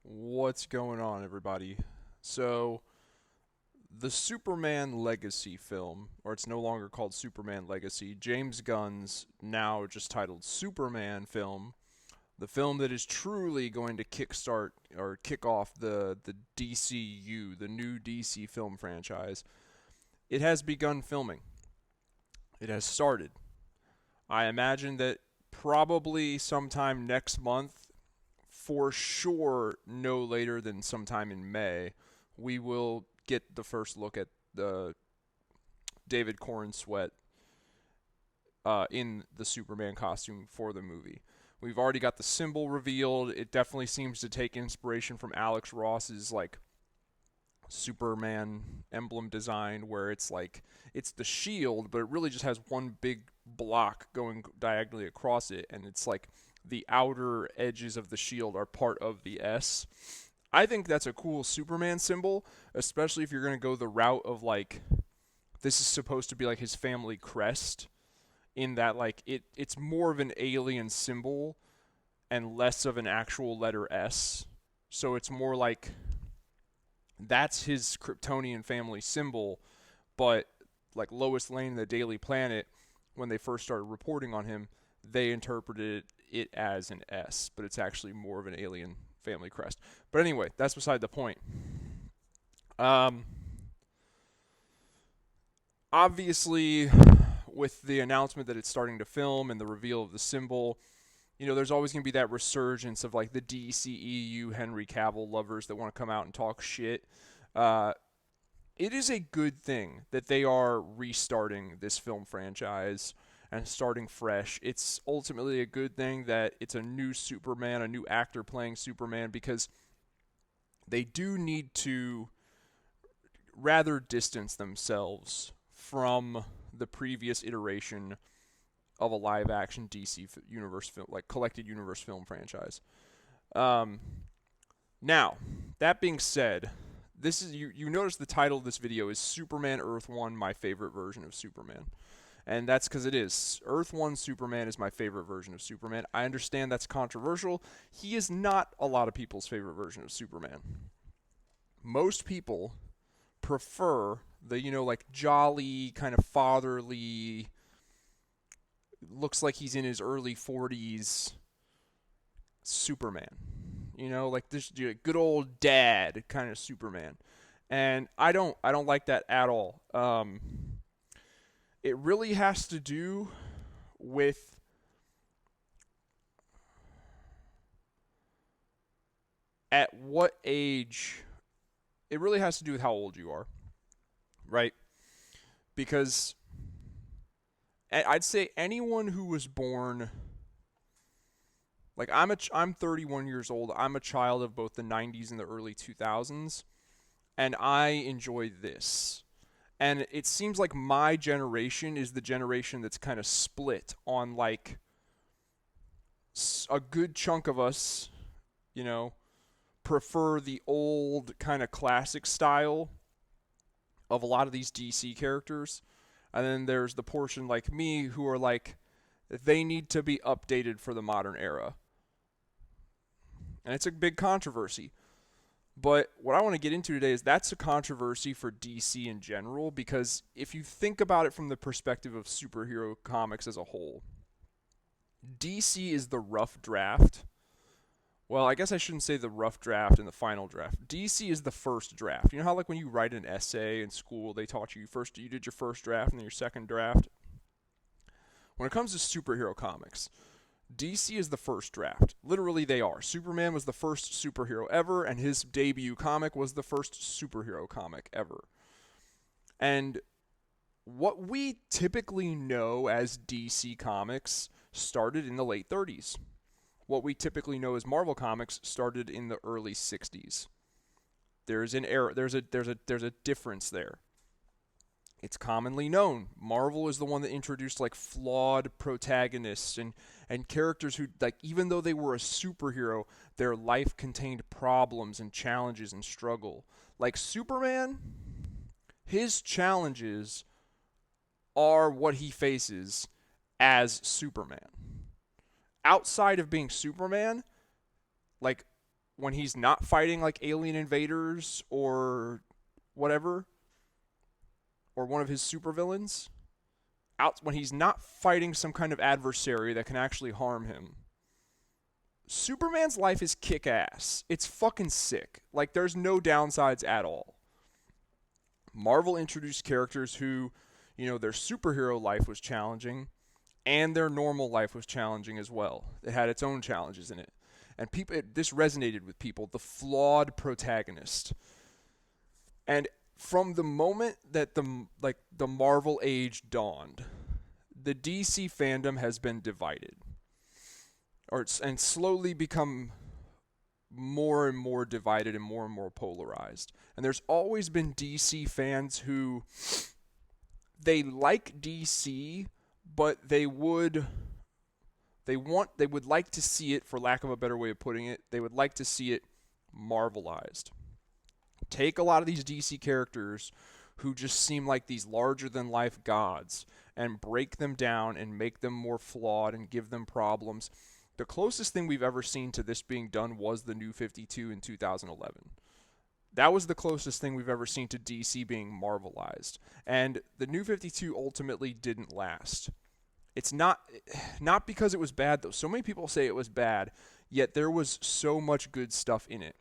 What's going on, everybody? So, the Superman Legacy film, or it's no longer called Superman Legacy, James Gunn's now just titled Superman film, the film that is truly going to kickstart or kick off the DCU, the new DC film franchise, it has begun filming. It has started. I imagine that probably sometime next month, for sure no later than sometime in May, we will get the first look at the David Corn Sweat in the Superman costume for the movie. We've already got the symbol revealed. It definitely seems to take inspiration from Alex Ross's like Superman emblem design, where it's the shield, but it really just has one big block going diagonally across it, and it's like the outer edges of the shield are part of the S. I think that's a cool Superman symbol, especially if you're going to go the route of like this is supposed to be like his family crest, in that like it's more of an alien symbol and less of an actual letter S. So it's more like that's his Kryptonian family symbol, but like Lois Lane and the Daily Planet, when they first started reporting on him, they interpreted it as an S, but it's actually more of an alien family crest. But anyway, that's beside the point. Um, Obviously, with the announcement that it's starting to film and the reveal of the symbol, there's always going to be that resurgence of like the DCEU Henry Cavill lovers that want to come out and talk shit. Uh, it is a good thing that they are restarting this film franchise and starting fresh. It's ultimately a good thing that it's a new Superman, a new actor playing Superman, because they do need to rather distance themselves from the previous iteration of a live action DC universe film, like collected universe film franchise. Um, Now, that being said, this is you notice the title of this video is Superman Earth 1, my favorite version of Superman. And that's because it is. Earth 1 Superman is my favorite version of Superman. I understand that's controversial. He is not a lot of people's favorite version of Superman. Most people prefer the, like jolly, kind of fatherly, looks like he's in his early 40s Superman. Like this good old dad kind of Superman. And I don't like that at all. It really has to do with at what age. It really has to do with how old you are, right? Because I'd say anyone who was born, like I'm 31 years old. I'm a child of both the 90s and the early 2000s, and I enjoy this. And it seems like my generation is the generation that's kind of split on like a good chunk of us, you know, prefer the old kind of classic style of a lot of these DC characters. And then there's the portion like me who are like, they need to be updated for the modern era. And it's a big controversy. But what I want to get into today is that's a controversy for DC in general, because if you think about it from the perspective of superhero comics as a whole, DC is the rough draft. Well, I guess I shouldn't say the rough draft and the final draft. DC is the first draft. You know how like when you write an essay in school, they taught you first you did your first draft and then your second draft? When it comes to superhero comics, DC is the first draft. Literally, they are. Superman was the first superhero ever, and his debut comic was the first superhero comic ever. And what we typically know as DC Comics started in the late 30s. What we typically know as Marvel Comics started in the early 60s. There's an error. There's a difference there. It's commonly known Marvel is the one that introduced like flawed protagonists and characters who, like, even though they were a superhero, their life contained problems and challenges and struggle. Like Superman, his challenges are what he faces as Superman. Outside of being Superman, like when he's not fighting like alien invaders or whatever, or one of his supervillains, out when he's not fighting some kind of adversary that can actually harm him, Superman's life is kick ass. It's fucking sick. Like, there's no downsides at all. Marvel introduced characters who, their superhero life was challenging and their normal life was challenging as well. It had its own challenges in it. And this resonated with people, the flawed protagonist. And from the moment that the Marvel age dawned, the DC fandom has been divided, and slowly become more and more divided and more polarized. And there's always been DC fans who they like DC, but they would like to see it, for lack of a better way of putting it, they would like to see it Marvelized. Take a lot of these DC characters who just seem like these larger than life gods and break them down and make them more flawed and give them problems. The closest thing we've ever seen to this being done was the New 52 in 2011. That was the closest thing we've ever seen to DC being Marvelized. And the New 52 ultimately didn't last. It's not because it was bad, though. So many people say it was bad, yet there was so much good stuff in it.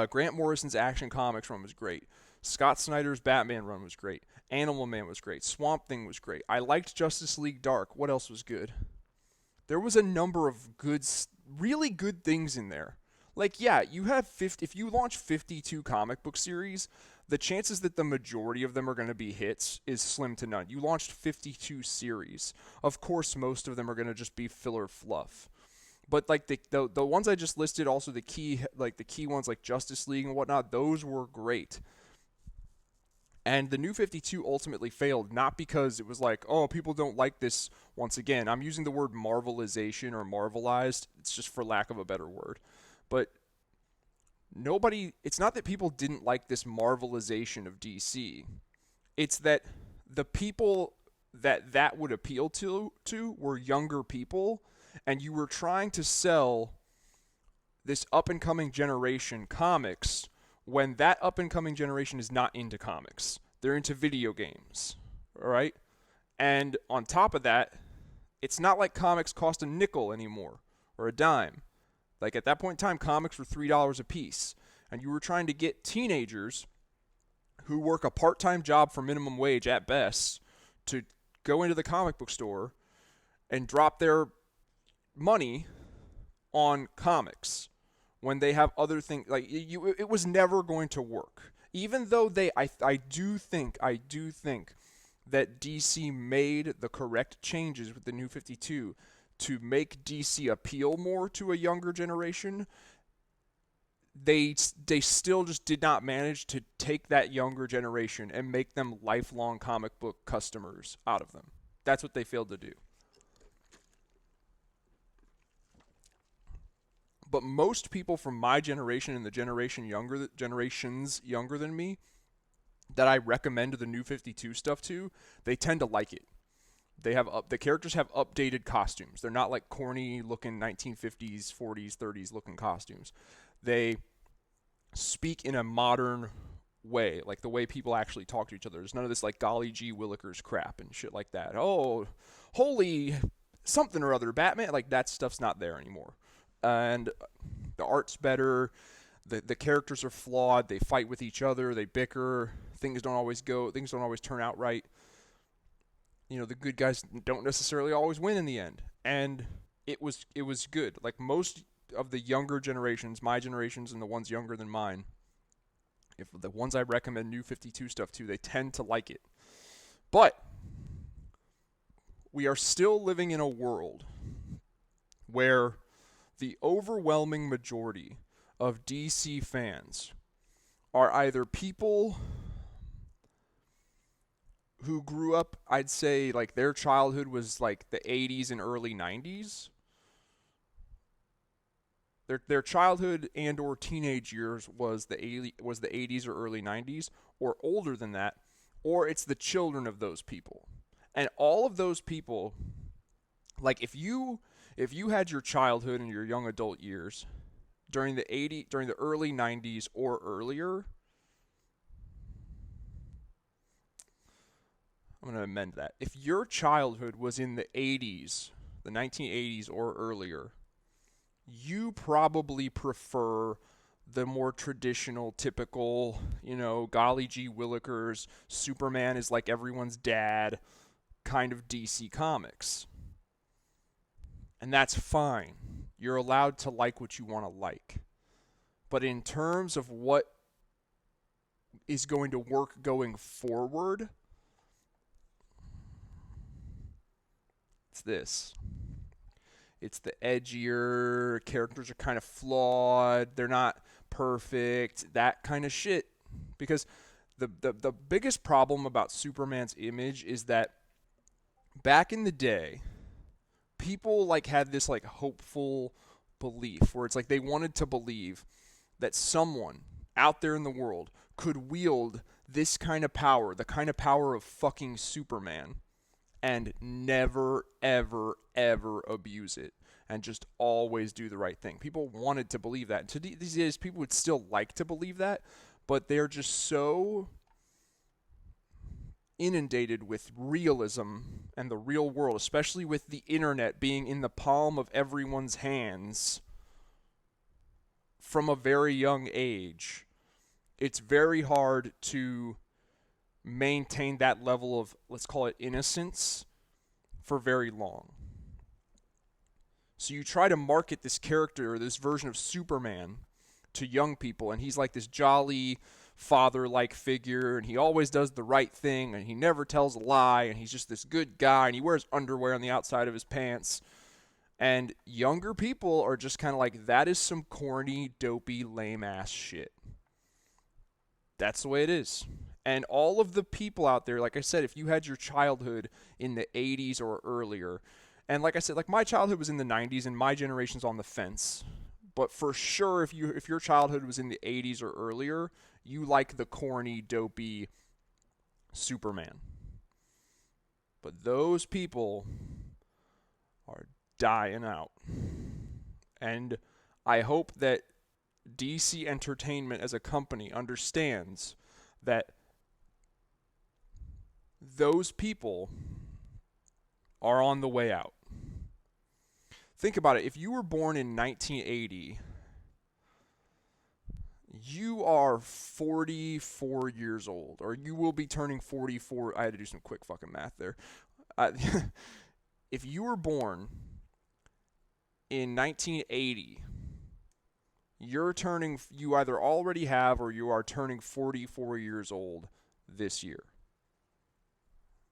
Grant Morrison's Action Comics run was great. Scott Snyder's Batman run was great. Animal Man was great. Swamp Thing was great. I liked Justice League Dark. What else was good? There was a number of really good things in there. Like, yeah, you have if you launch 52 comic book series, the chances that the majority of them are going to be hits is slim to none. You launched 52 series. Of course, most of them are going to just be filler fluff. But like the ones I just listed, also the key ones like Justice League and whatnot, those were great. And the New 52 ultimately failed, not because it was like, oh, people don't like this. Once again, I'm using the word Marvelization or Marvelized. It's just for lack of a better word. But it's not that people didn't like this Marvelization of DC. It's that the people that would appeal to were younger people, and you were trying to sell this up-and-coming generation comics when that up-and-coming generation is not into comics. They're into video games, all right? And on top of that, it's not like comics cost a nickel anymore or a dime. Like, at that point in time, comics were $3 a piece. And you were trying to get teenagers who work a part-time job for minimum wage at best to go into the comic book store and drop their money on comics when they have other things. Like, it was never going to work. Even though I do think that DC made the correct changes with the New 52 to make DC appeal more to a younger generation, they still just did not manage to take that younger generation and make them lifelong comic book customers out of them. That's what they failed to do. But most people from my generation and the generations younger than me that I recommend the New 52 stuff to, they tend to like it. The characters have updated costumes. They're not like corny looking 1950s, 40s, 30s looking costumes. They speak in a modern way, like the way people actually talk to each other. There's none of this like golly gee willikers crap and shit like that. Oh, holy something or other, Batman. Like, that stuff's not there anymore. And the art's better. The characters are flawed. They fight with each other. They bicker. Things don't always turn out right. The good guys don't necessarily always win in the end. And it was good. Like, most of the younger generations, my generations and the ones younger than mine, if the ones I recommend New 52 stuff to, they tend to like it. But we are still living in a world where the overwhelming majority of DC fans are either people who grew up, I'd say, like, their childhood was like the 80s and early 90s. Their childhood and or teenage years was the 80s or early 90s, or older than that, or it's the children of those people. And all of those people, like, if you had your childhood and your young adult years during the early 90s or earlier, I'm going to amend that. If your childhood was in the 80s, the 1980s or earlier, you probably prefer the more traditional, typical, golly gee willikers, Superman is like everyone's dad kind of DC Comics. And that's fine. You're allowed to like what you want to like. But in terms of what is going to work going forward, it's this. It's the edgier, characters are kind of flawed, they're not perfect, that kind of shit. Because the biggest problem about Superman's image is that back in the day, people like had this like hopeful belief where it's like they wanted to believe that someone out there in the world could wield this kind of power, the kind of power of fucking Superman, and never, ever, ever abuse it and just always do the right thing. People wanted to believe that. And to these days, people would still like to believe that, but they're just so inundated with realism and the real world, especially with the internet being in the palm of everyone's hands from a very young age. It's very hard to maintain that level of, let's call it, innocence for very long. So you try to market this character or this version of Superman to young people, and he's like this jolly father-like figure, and he always does the right thing, and he never tells a lie, and he's just this good guy, and he wears underwear on the outside of his pants. And younger people are just kind of like, that is some corny, dopey, lame-ass shit. That's the way it is. And all of the people out there, like I said, if you had your childhood in the 80s or earlier, and like I said, like my childhood was in the 90s and my generation's on the fence. But for sure, if your childhood was in the 80s or earlier, you like the corny, dopey Superman. But those people are dying out. And I hope that DC Entertainment as a company understands that those people are on the way out. Think about it. If you were born in 1980, you are 44 years old, or you will be turning 44. I had to do some quick fucking math there. If you were born in 1980, you either already have or you are turning 44 years old this year.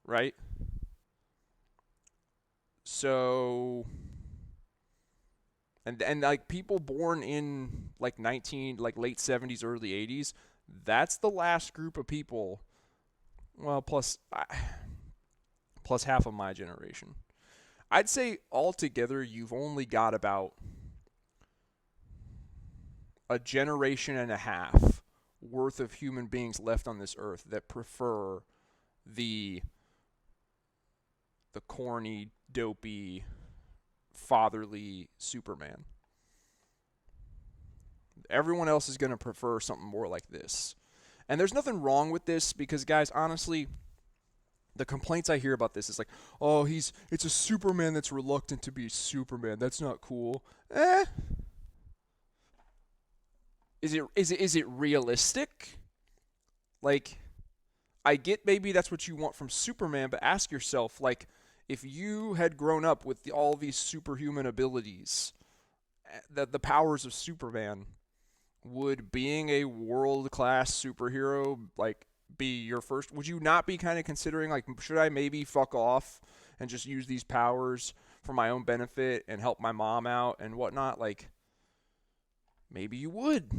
Right? So, and like people born in like late 70s, early 80s, that's the last group of people, well, plus half of my generation. I'd say altogether you've only got about a generation and a half worth of human beings left on this earth that prefer the corny, dopey, fatherly Superman. Everyone else is going to prefer something more like this. And there's nothing wrong with this because, guys, honestly, the complaints I hear about this is like, oh, it's a Superman that's reluctant to be Superman. That's not cool. Is it realistic? Like, I get maybe that's what you want from Superman, but ask yourself, like, if you had grown up with all these superhuman abilities, the powers of Superman, would being a world-class superhero, like, be your first? Would you not be kind of considering, like, should I maybe fuck off and just use these powers for my own benefit and help my mom out and whatnot? Like, maybe you would.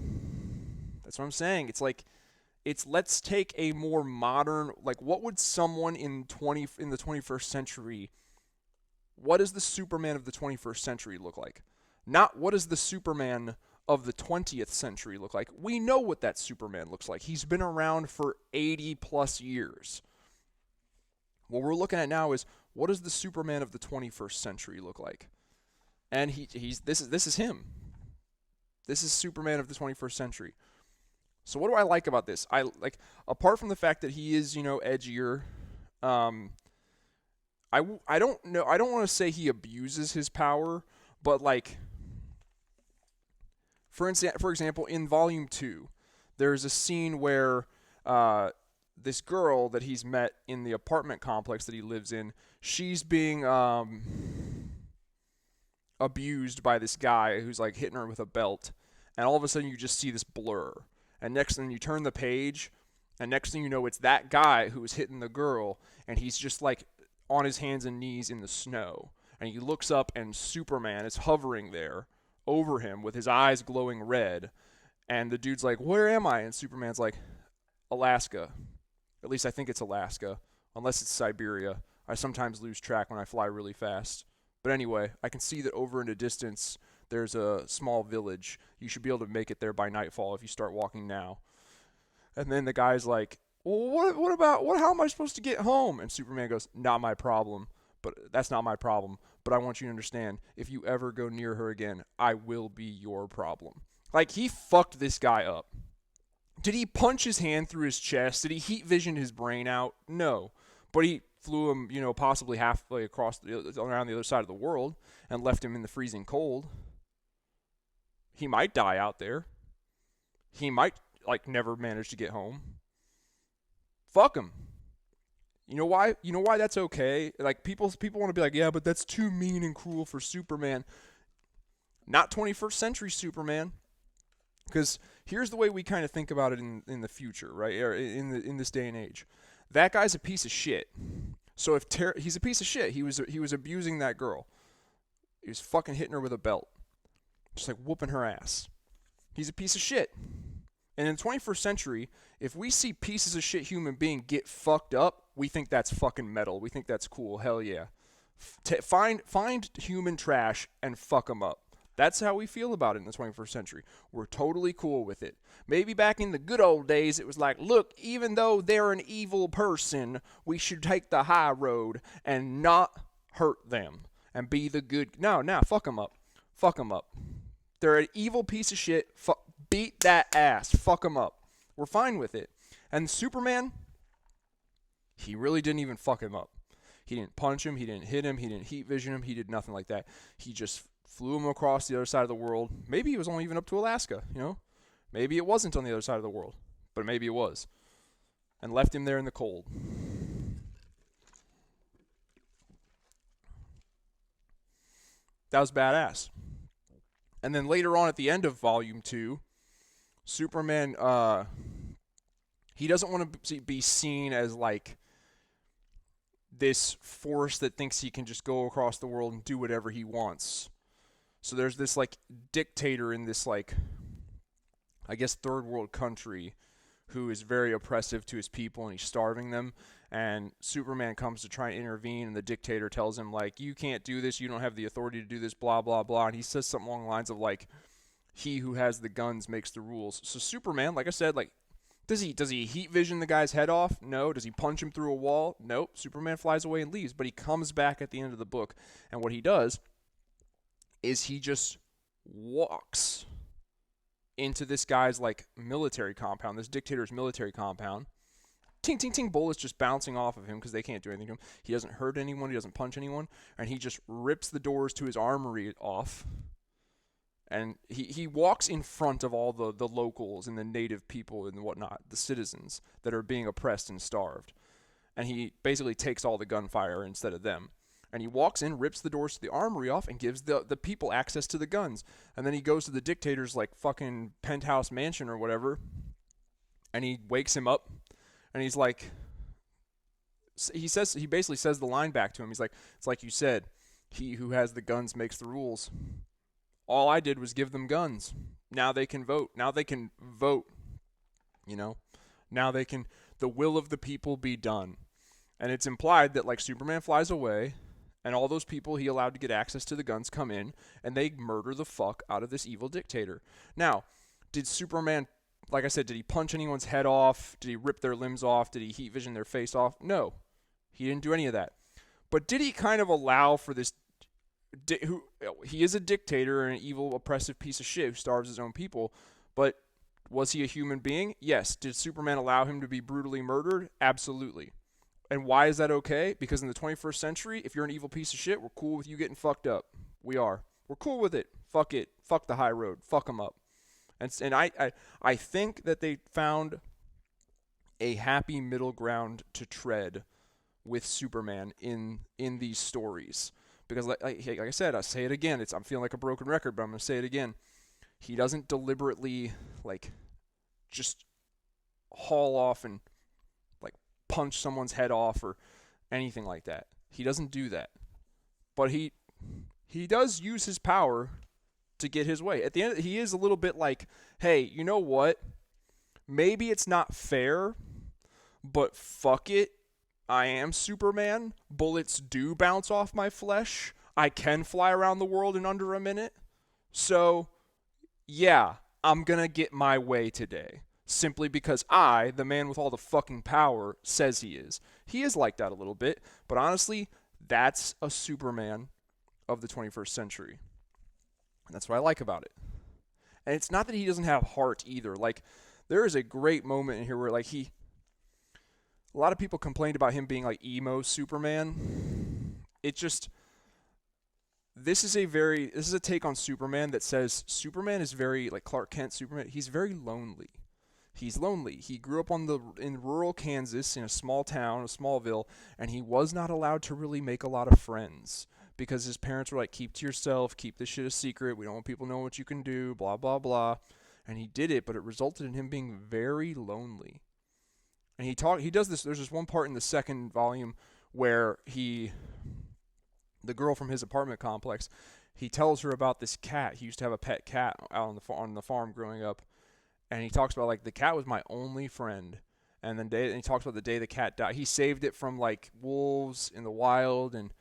That's what I'm saying. It's like, let's take a more modern, like, what would someone in the 21st century, what does the Superman of the 21st century look like? Not what does the Superman of the 20th century look like. We know what that Superman looks like. He's been around for 80 plus years. What we're looking at now is, what does the Superman of the 21st century look like? And this is him. This is Superman of the 21st century. So what do I like about this? I like, apart from the fact that he is, edgier. I don't know. I don't want to say he abuses his power, but like, for example, in Volume 2, there's a scene where this girl that he's met in the apartment complex that he lives in, she's being abused by this guy who's like hitting her with a belt, and all of a sudden you just see this blur, and next thing you turn the page, and next thing you know it's that guy who was hitting the girl, and he's just like on his hands and knees in the snow, and he looks up and Superman is hovering there over him with his eyes glowing red, and the dude's like, "Where am I?" And Superman's like, "Alaska." At least I think it's Alaska, unless it's Siberia. I sometimes lose track when I fly really fast. But anyway, I can see that over in the distance there's a small village. You should be able to make it there by nightfall if you start walking now. And then the guy's like, "Well, how am I supposed to get home?" And Superman goes, "Not my problem. But that's not my problem. But I want you to understand, if you ever go near her again, I will be your problem." Like, he fucked this guy up. Did he punch his hand through his chest? Did he heat vision his brain out? No. But he flew him, possibly halfway across around the other side of the world and left him in the freezing cold. He might die out there. He might, never manage to get home. Fuck him. You know why? You know why that's okay? Like, people want to be like, "Yeah, but that's too mean and cruel for Superman." Not 21st century Superman. Because here's the way we kind of think about it in the future, right? Or in this day and age. That guy's a piece of shit. So if he's a piece of shit, he was abusing that girl. He was fucking hitting her with a belt, just like whooping her ass. He's a piece of shit. And in the 21st century, if we see pieces of shit human being get fucked up, we think that's fucking metal. We think that's cool. Hell yeah. Find human trash and fuck them up. That's how we feel about it in the 21st century. We're totally cool with it. Maybe back in the good old days, it was like, look, even though they're an evil person, we should take the high road and not hurt them and be the good. No, fuck them up. Fuck them up. They're an evil piece of shit. Beat that ass. Fuck them up. We're fine with it. And Superman, he really didn't even fuck him up. He didn't punch him. He didn't hit him. He didn't heat vision him. He did nothing like that. He just flew him across the other side of the world. Maybe he was only even up to Alaska, Maybe it wasn't on the other side of the world, but maybe it was. And left him there in the cold. That was badass. And then later on at the end of Volume 2, Superman, he doesn't want to be seen as like this force that thinks he can just go across the world and do whatever he wants. So there's this like dictator in this like, I guess, third world country who is very oppressive to his people, and he's starving them. And Superman comes to try and intervene, and the dictator tells him, like, "You can't do this, you don't have the authority to do this, blah, blah, blah." And he says something along the lines of, like, "He who has the guns makes the rules." So Superman, like I said, like, does he heat vision the guy's head off? No. Does he punch him through a wall? Nope. Superman flies away and leaves, but he comes back at the end of the book, and what he does is he just walks into this guy's like military compound, this dictator's military compound. Ting, ting, ting, bullets just bouncing off of him because they can't do anything to him. He doesn't hurt anyone. He doesn't punch anyone. And he just rips the doors to his armory off. And he walks in front of all the locals and the native people and whatnot, the citizens that are being oppressed and starved. And he basically takes all the gunfire instead of them. And he walks in, rips the doors to the armory off, and gives the people access to the guns. And then he goes to the dictator's like fucking penthouse mansion or whatever, and he wakes him up, and he's like, he basically says the line back to him. He's like, "It's like you said, he who has the guns makes the rules. All I did was give them guns. Now they can vote. Now they can vote. Now they can. The will of the people be done." And it's implied that like Superman flies away, and all those people he allowed to get access to the guns come in, and they murder the fuck out of this evil dictator. Now, did Superman, like I said, did he punch anyone's head off? Did he rip their limbs off? Did he heat vision their face off? No. He didn't do any of that. But did he kind of allow for this who he is a dictator and an evil, oppressive piece of shit who starves his own people. But was he a human being? Yes. Did Superman allow him to be brutally murdered? Absolutely. And why is that okay? Because in the 21st century, if you're an evil piece of shit, we're cool with you getting fucked up. We are. We're cool with it. Fuck it. Fuck the high road. Fuck them up. And I think that they found a happy middle ground to tread with Superman in these stories. Because like I said, I say it again. I'm feeling like a broken record, but I'm gonna say it again. He doesn't deliberately like just haul off and like punch someone's head off or anything like that. He doesn't do that. But he does use his power to get his way. At the end, he is a little bit like, hey, you know what? Maybe it's not fair, but fuck it. I am Superman. Bullets do bounce off my flesh. I can fly around the world in under a minute. So, yeah, I'm going to get my way today. Simply because I, the man with all the fucking power, says he is. He is like that a little bit. But honestly, that's a Superman of the 21st century. And that's what I like about it. And it's not that he doesn't have heart either. Like, there is a great moment in here where, like, a lot of people complained about him being like emo Superman. It just, this is a take on Superman that says Superman is very, like Clark Kent Superman, he's very lonely. He's lonely. He grew up in rural Kansas in a small town, a Smallville, and he was not allowed to really make a lot of friends because his parents were like, keep to yourself, keep this shit a secret, we don't want people knowing what you can do, blah, blah, blah. And he did it, but it resulted in him being very lonely. And he does this, there's this one part in the second volume where the girl from his apartment complex, he tells her about this cat. He used to have a pet cat out on the farm growing up. And he talks about, like, the cat was my only friend. And he talks about the day the cat died. He saved it from, like, wolves in the wild and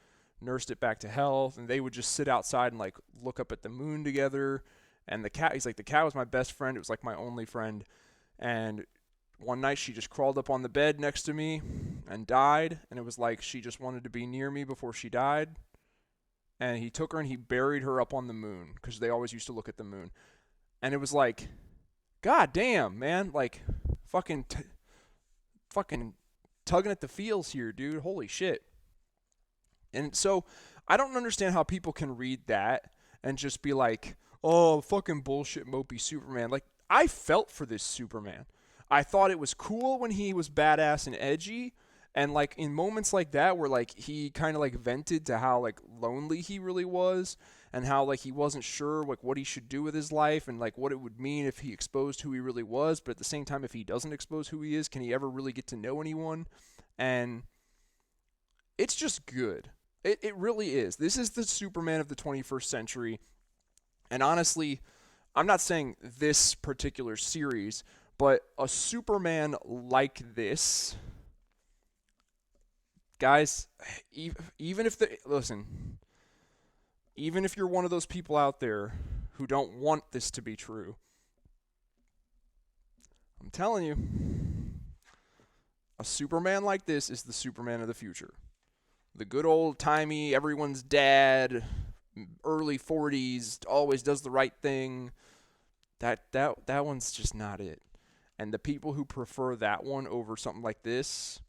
nursed it back to health. And they would just sit outside and, like, look up at the moon together. And he's like, the cat was my best friend. It was, like, my only friend. And one night she just crawled up on the bed next to me and died. And it was like she just wanted to be near me before she died. And he took her and he buried her up on the moon because they always used to look at the moon. And it was like, God damn, man. Like, fucking tugging at the feels here, dude. Holy shit. And so I don't understand how people can read that and just be like, oh, fucking bullshit mopey Superman. Like, I felt for this Superman. I thought it was cool when he was badass and edgy. And, like, in moments like that where, like, he kind of, like, vented to how, like, lonely he really was and how, like, he wasn't sure, like, what he should do with his life and, like, what it would mean if he exposed who he really was. But at the same time, if he doesn't expose who he is, can he ever really get to know anyone? And it's just good. It really is. This is the Superman of the 21st century. And honestly, I'm not saying this particular series, but a Superman like this, guys, even if you're one of those people out there who don't want this to be true, I'm telling you, a Superman like this is the Superman of the future. The good old-timey, everyone's dad, early 40s, always does the right thing. That one's just not it. And the people who prefer that one over something like this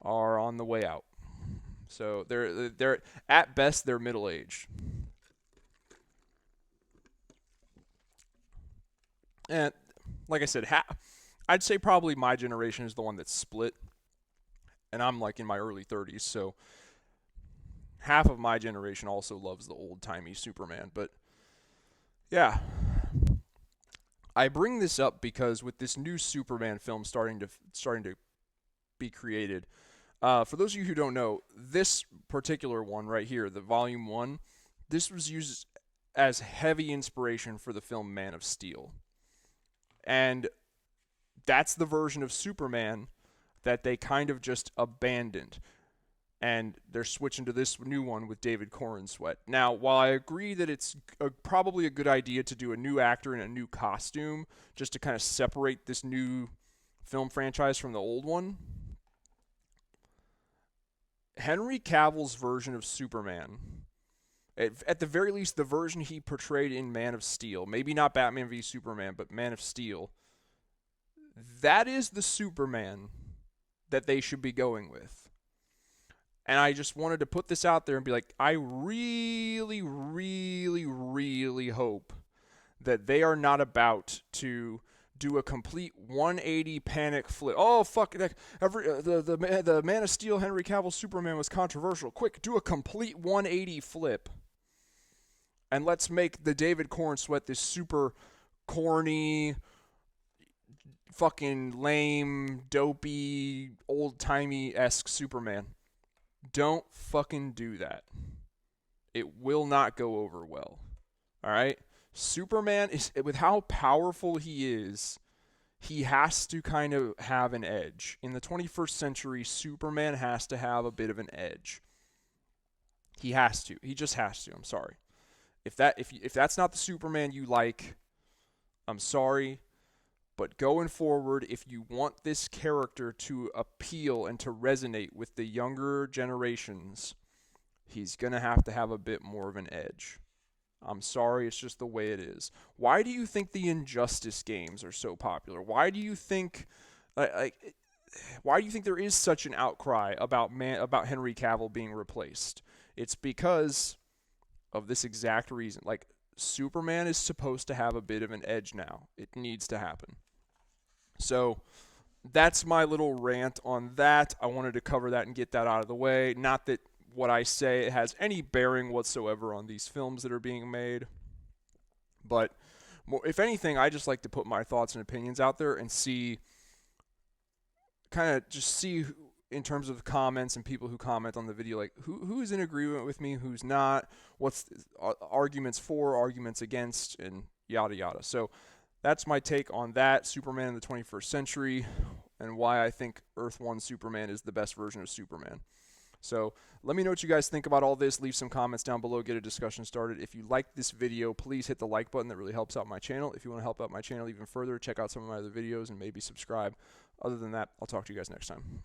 are on the way out. So they're at best they're middle-aged. And like I said, I'd say probably my generation is the one that's split. And I'm like in my early 30s, so half of my generation also loves the old-timey Superman. But yeah, I bring this up because with this new Superman film starting to be created, for those of you who don't know, this particular one right here, the Volume 1, this was used as heavy inspiration for the film Man of Steel. And that's the version of Superman that they kind of just abandoned. And they're switching to this new one with David Corenswet. Now, while I agree that it's probably a good idea to do a new actor in a new costume just to kind of separate this new film franchise from the old one, Henry Cavill's version of Superman At the very least, the version he portrayed in Man of Steel, maybe not Batman v Superman, but Man of Steel, that is the Superman that they should be going with. And I just wanted to put this out there and be like, I really, really, really hope that they are not about to do a complete 180 panic flip. Oh fuck! The Man of Steel Henry Cavill Superman was controversial. Quick, do a complete 180 flip, and let's make the David Corenswet this super corny, fucking lame, dopey, old timey esque Superman. Don't fucking do that. It will not go over well. All right. Superman is, with how powerful he is, he has to kind of have an edge. In the 21st century, Superman has to have a bit of an edge. He has to. He just has to. I'm sorry. If that's not the Superman you like, I'm sorry. But going forward, if you want this character to appeal and to resonate with the younger generations, he's going to have a bit more of an edge. I'm sorry, it's just the way it is. Why do you think the Injustice games are so popular? Why do you think why do you think there is such an outcry about Henry Cavill being replaced? It's because of this exact reason. Like, Superman is supposed to have a bit of an edge now. It needs to happen. So that's my little rant on that. I wanted to cover that and get that out of the way. Not that what I say has any bearing whatsoever on these films that are being made. But if anything, I just like to put my thoughts and opinions out there and see in terms of comments and people who comment on the video, like who is in agreement with me, who's not, what's arguments for, arguments against, and yada yada. So that's my take on that, Superman in the 21st century, and why I think Earth 1 Superman is the best version of Superman. So let me know what you guys think about all this. Leave some comments down below. Get a discussion started. If you like this video, please hit the like button. That really helps out my channel. If you want to help out my channel even further, check out some of my other videos and maybe subscribe. Other than that, I'll talk to you guys next time.